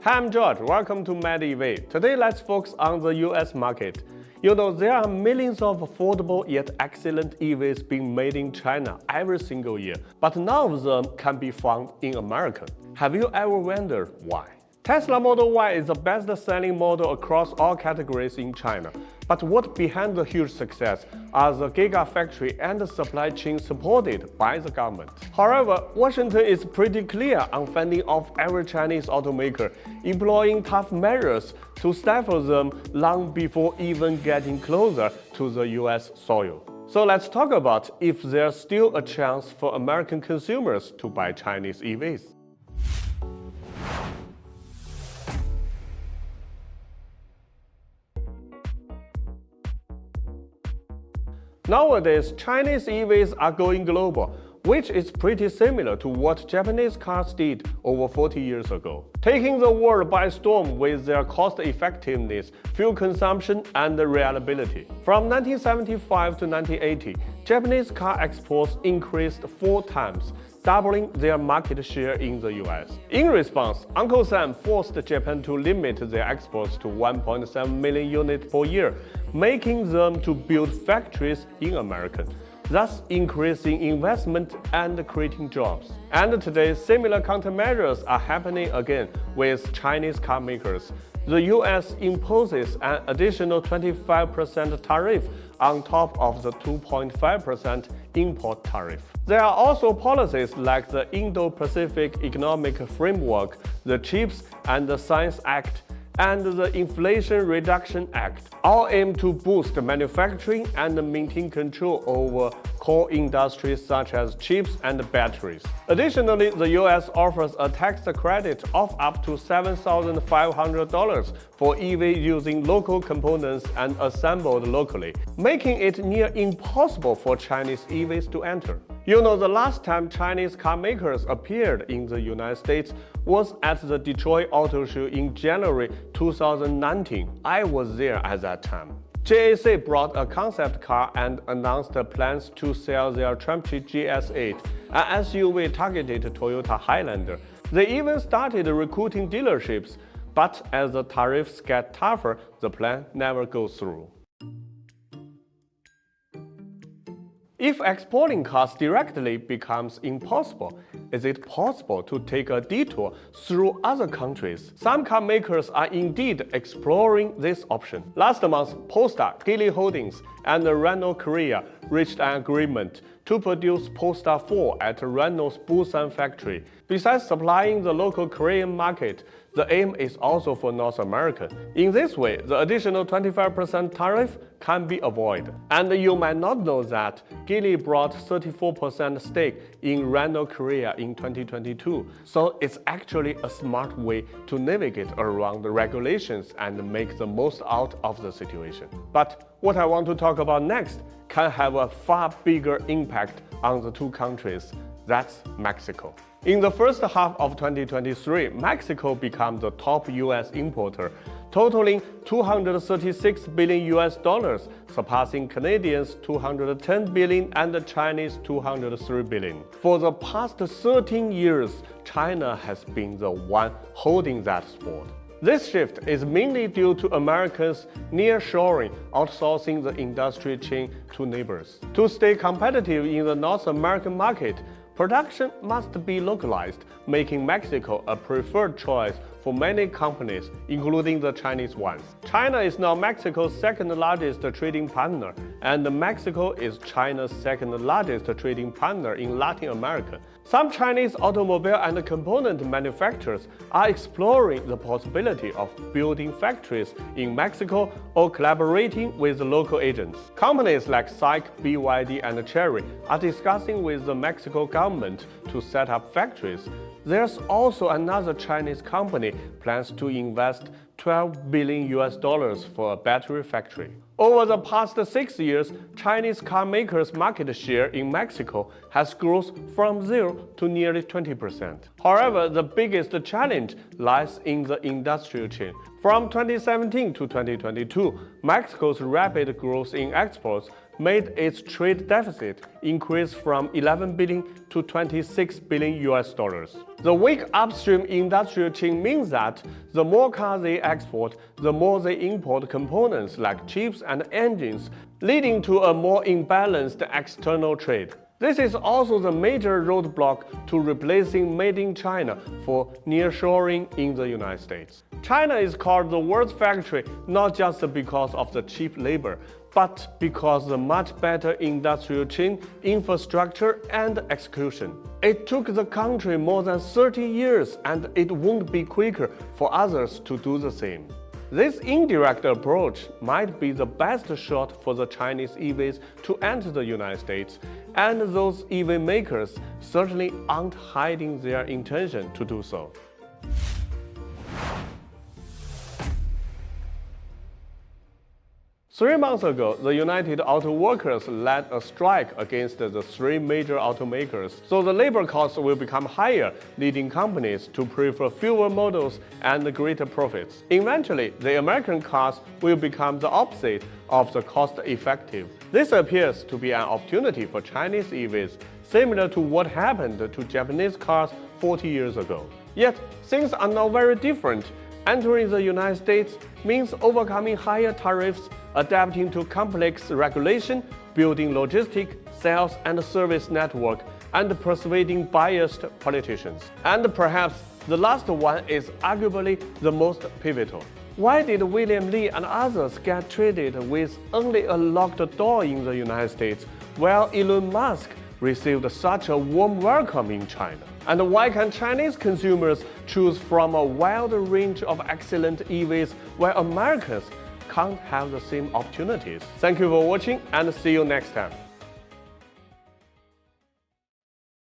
Hi, I'm George. Welcome to MedEV. Today, let's focus on the US market. There are millions of affordable yet excellent EVs being made in China every single year, but none of them can be found in America. Have you ever wondered why? Tesla Model Y is the best-selling model across all categories in China. But what behind the huge success are the gigafactory and the supply chain supported by the government. However, Washington is pretty clear on fending off every Chinese automaker, employing tough measures to stifle them long before even getting closer to the US soil. So let's talk about if there's still a chance for American consumers to buy Chinese EVs. Nowadays, Chinese EVs are going global, which is pretty similar to what Japanese cars did over 40 years ago, taking the world by storm with their cost-effectiveness, fuel consumption, and reliability. From 1975 to 1980, Japanese car exports increased 4 times, doubling their market share in the US. In response, Uncle Sam forced Japan to limit their exports to 1.7 million units per year, making them to build factories in America, thus increasing investment and creating jobs. And today, similar countermeasures are happening again with Chinese car makers. The US imposes an additional 25% tariff on top of the 2.5% import tariff. There are also policies like the Indo-Pacific Economic Framework, the CHIPS and the Science Act, and the Inflation Reduction Act, all aim to boost manufacturing and maintain control over core industries such as chips and batteries. Additionally, the US offers a tax credit of up to $7,500 for EV using local components and assembled locally, making it near impossible for Chinese EVs to enter. The last time Chinese car makers appeared in the United States was at the Detroit Auto Show in January 2019. I was there at that time. JAC brought a concept car and announced plans to sell their Trumpy GS8, an SUV targeted Toyota Highlander. They even started recruiting dealerships, but as the tariffs get tougher, the plan never goes through. If exporting cars directly becomes impossible, is it possible to take a detour through other countries? Some car makers are indeed exploring this option. Last month, Polestar, Geely Holdings, and Renault Korea reached an agreement to produce Polestar 4 at Renault's Busan factory. Besides supplying the local Korean market, the aim is also for North America. In this way, the additional 25% tariff can be avoided. And you might not know that Geely brought 34% stake in Renault Korea in 2022. So it's actually a smart way to navigate around the regulations and make the most out of the situation. But what I want to talk about next can have a far bigger impact on the two countries. That's Mexico. In the first half of 2023, Mexico became the top US importer, totaling $236 billion, surpassing Canadians' $210 billion and the Chinese $203 billion. For the past 13 years, China has been the one holding that spot. This shift is mainly due to Americans nearshoring, outsourcing the industry chain to neighbors. To stay competitive in the North American market, production must be localized, making Mexico a preferred choice for many companies, including the Chinese ones. China is now Mexico's second-largest trading partner, and Mexico is China's second-largest trading partner in Latin America. Some Chinese automobile and component manufacturers are exploring the possibility of building factories in Mexico or collaborating with local agents. Companies like SAIC, BYD, and Chery are discussing with the Mexico government to set up factories. There's also another Chinese company plans to invest $12 billion for a battery factory. Over the past 6 years, Chinese car makers' market share in Mexico has grown from 0 to nearly 20%. However, the biggest challenge lies in the industrial chain. From 2017 to 2022, Mexico's rapid growth in exports made its trade deficit increase from 11 billion to 26 billion US dollars. The weak upstream industrial chain means that the more cars they export, the more they import components like chips and engines, leading to a more imbalanced external trade. This is also the major roadblock to replacing Made in China for nearshoring in the United States. China is called the world's factory not just because of the cheap labor, but because of the much better industrial chain, infrastructure, and execution. It took the country more than 30 years, and it won't be quicker for others to do the same. This indirect approach might be the best shot for the Chinese EVs to enter the United States, and those EV makers certainly aren't hiding their intention to do so. 3 months ago, the United Auto Workers led a strike against the 3 major automakers, so the labor costs will become higher, leading companies to prefer fewer models and greater profits. Eventually, the American cars will become the opposite of the cost-effective. This appears to be an opportunity for Chinese EVs, similar to what happened to Japanese cars 40 years ago. Yet, things are now very different. Entering the United States means overcoming higher tariffs, adapting to complex regulation, building logistic, sales, and service network, and persuading biased politicians. And perhaps the last one is arguably the most pivotal. Why did William Li and others get treated with only a locked door in the United States, while Elon Musk received such a warm welcome in China? And why can Chinese consumers choose from a wide range of excellent EVs while Americans can't have the same opportunities? Thank you for watching and see you next time.